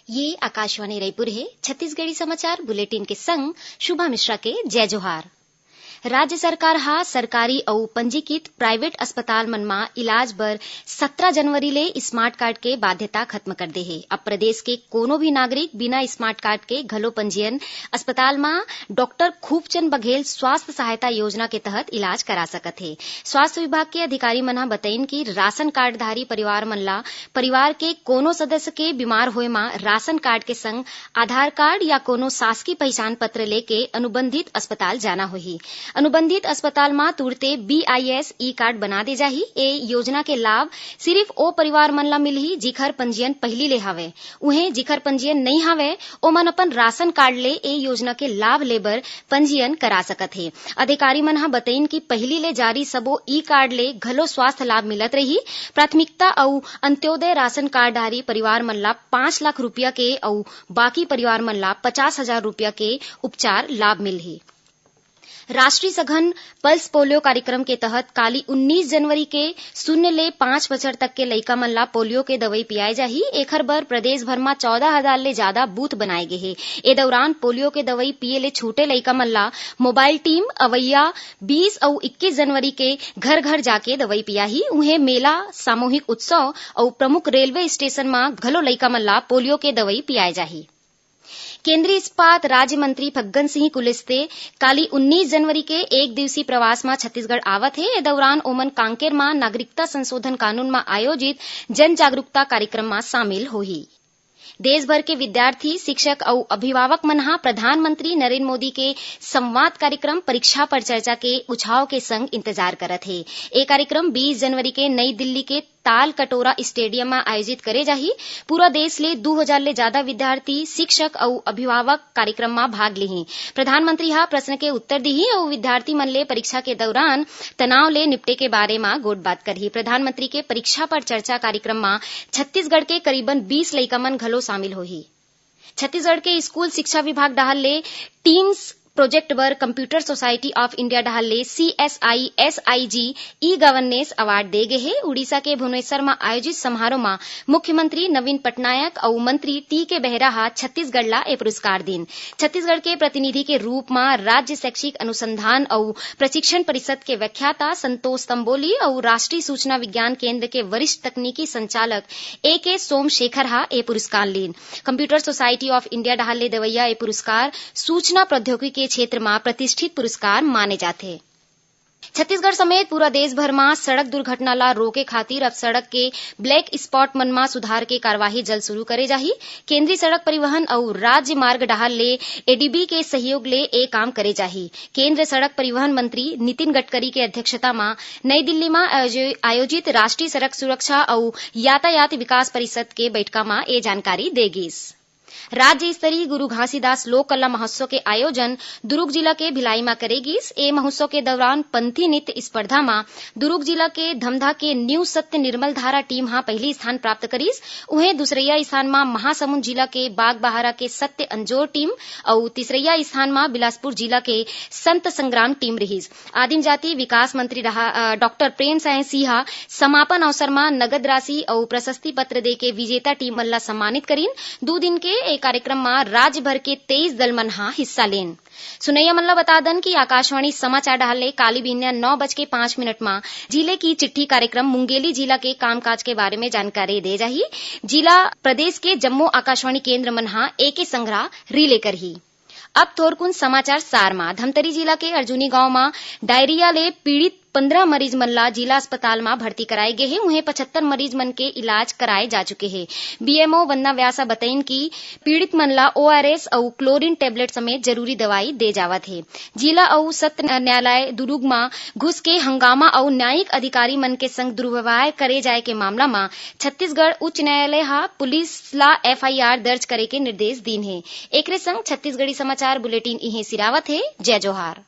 ये आकाशवाणी रायपुर है। छत्तीसगढ़ी समाचार बुलेटिन के संग शुभा मिश्रा के जय जोहार। राज्य सरकार हा सरकारी अउ पंजीकृत प्राइवेट अस्पताल मन मा इलाज बर 17 जनवरी ले स्मार्ट कार्ड के बाध्यता खत्म कर दे हे। अब प्रदेश के कोनो भी नागरिक बिना स्मार्ट कार्ड के घलो पंजीयन अस्पताल मा डॉक्टर खूबचंद बघेल स्वास्थ्य सहायता योजना के तहत इलाज करा सकत हे। स्वास्थ्य विभाग के अधिकारी मन हा बताइन कि राशन कार्डधारी परिवार मन ला परिवार के कोनो सदस्य के बीमार होए मा राशन कार्ड के संग आधार कार्ड या कोनो शासकीय पहचान पत्र लेके अनुबंधित अस्पताल जाना होही। अनुबंधित अस्पताल मा तुरते BIS ई कार्ड बना दे जाही। ए योजना के लाभ सिर्फ ओ परिवार मन ला मिलही जिखर पंजीयन पहली ले हावे। उहे जिखर पंजीयन नहीं हावे ओमन अपन राशन कार्ड ले ए योजना के लाभ लेबर पंजीयन करा सकत हे। अधिकारी मन हा बताइन कि पहली ले जारी सबो ई कार्ड ले घलो स्वास्थ्य लाभ मिलत रही। प्राथमिकता अउ अंत्योदय राशन कार्डधारी परिवार मन ला 5 लाख रुपया के अउ बाकी परिवार मन ला 50,000 रुपया के उपचार लाभ मिलही। राष्ट्रीय सघन पल्स पोलियो कार्यक्रम के तहत काली 19 जनवरी के 0 ले 5 बछर तक के लइका मन ला पोलियो के दवई पियाए जाही। एखर बर प्रदेश भर मा 14,000 ले ज्यादा बूथ बनाए गे हे। ए दौरान पोलियो के दवई पिए ले छूटे लइका मन ला मोबाइल टीम अवैया 20 अउ 21 जनवरी के घर घर जाके दवई पियाही। उहे मेला, सामूहिक उत्सव अउ प्रमुख रेलवे स्टेशन मा घलो लइका मन ला पोलियो के दवई पियाए जाही। केंद्रीय इस्पात राज्य मंत्री फग्गन सिंह कुलस्ते काली 19 जनवरी के एक दिवसीय प्रवास मा छत्तीसगढ़ आवत हे। ए दौरान ओमन कांकेर मा नागरिकता संशोधन कानून मा आयोजित जन जागरूकता कार्यक्रम मा शामिल होही। देश भर के विद्यार्थी, शिक्षक अउ अभिभावक मन हा प्रधानमंत्री नरेंद्र मोदी के संवाद कार्यक्रम परीक्षा पर चर्चा के उछाव के संग इंतजार करत हे। ए कार्यक्रम 20 जनवरी के नई दिल्ली के ताल कटोरा स्टेडियम में आयोजित करे जाही। पूरा देश ले 2000 ले ज्यादा विद्यार्थी, शिक्षक अउ अभिभावक कार्यक्रम में भाग लिही। प्रधानमंत्री हा प्रश्न के उत्तर दिही अउ विद्यार्थी मन ले परीक्षा के दौरान तनाव ले निपटे के बारे में गोट बात करही। प्रधानमंत्री के परीक्षा पर चर्चा कार्यक्रम में छत्तीसगढ़ के करीबन 20 लइका मन घलो शामिल होही। छत्तीसगढ़ के स्कूल शिक्षा विभाग डाहर ले टीम्स प्रोजेक्ट बर कंप्यूटर सोसाइटी ऑफ इंडिया डाहर ले CSI SIG e governance award दे गे हे। उड़ीसा के भुवनेश्वर में आयोजित समारोह में मुख्यमंत्री नवीन पटनायक और मंत्री TK बेहरा हा छत्तीसगढ़ ला ए पुरस्कार दिन। छत्तीसगढ़ के प्रतिनिधि के रूप में राज्य शैक्षिक अनुसंधान और प्रशिक्षण परिषद के व्याख्याता संतोष तंबोली और राष्ट्रीय सूचना विज्ञान केंद्र के वरिष्ठ तकनीकी संचालक AK सोमशेखर हा ए पुरस्कार लीन। कंप्यूटर सोसाइटी ऑफ इंडिया डाहर ले देवैया ए पुरस्कार सूचना प्रौद्योगिकी क्षेत्र में प्रतिष्ठित पुरस्कार माने जाते। छत्तीसगढ़ समेत पूरा देश भर में सड़क दुर्घटना ला रोके खातिर अब सड़क के ब्लैक स्पॉट मन में सुधार के कार्यवाही जल्द शुरू करे जाही। केंद्रीय सड़क परिवहन और राज्य मार्ग डाहर ले ADB के सहयोग ले ए काम करे जाही। केंद्र सड़क परिवहन मंत्री नितिन गडकरी के अध्यक्षता में नई दिल्ली में आयोजित राष्ट्रीय सड़क सुरक्षा और यातायात विकास परिषद के बैठका में ए जानकारी देगिस। राज्य स्तरीय गुरु घासीदास लोक कला महोत्सव के आयोजन दुर्ग जिला के भिलाई में करेगिस। ए महोत्सव के दौरान पंथी नृत्य स्पर्धा में दुर्ग जिला के धमधा के न्यू सत्य निर्मल धारा टीम हा पहली स्थान प्राप्त करीस। उहे दूसरैया स्थान में महासमुंद जिला के बागबहारा के सत्य अंजोर टीम और तीसरैया स्थान में बिलासपुर जिला के संत संग्राम टीम रहीस। आदिम जाति विकास मंत्री डॉक्टर प्रेम साय सिंह समापन अवसर में नगद राशि और प्रशस्ति पत्र दे के विजेता टीम मन ला सम्मानित करीन। 2 दिन के ए कार्यक्रम में राज्य भर के 23 दल मन हा हिस्सा लेन। सुनैया मन ला बता दन कि आकाशवाणी समाचार डाहर ले काली बिन्या 9:05 में जिले की चिट्ठी कार्यक्रम मुंगेली जिला के कामकाज के बारे में जानकारी दे जाही। जिला प्रदेश के जम्मू आकाशवाणी केंद्र मन हा एके संग्रह रिले करही। अब थोरकुन समाचार सार में धमतरी जिला के अर्जुनी गांव में डायरिया ले पीड़ित 15 मरीज मन ला जिला अस्पताल में भर्ती कराए गए हैं। उन्हें 75 मरीज मन के इलाज कराए जा चुके हैं। BMO वंदना व्यासा बताइन कि पीड़ित मन ला ORS और क्लोरीन टेबलेट समेत जरूरी दवाई दे जावत है। जिला और सत्र न्यायालय दुर्ग में घुस के हंगामा और न्यायिक अधिकारी मन के संग दुर्व्यवहार करे जाए के मामला में छत्तीसगढ़ उच्च न्यायालय हा पुलिस ला FIR दर्ज करे के निर्देश दीन है। एकरे संग छत्तीसगढ़ी समाचार बुलेटिन इहे सिरावत है। जय जोहार।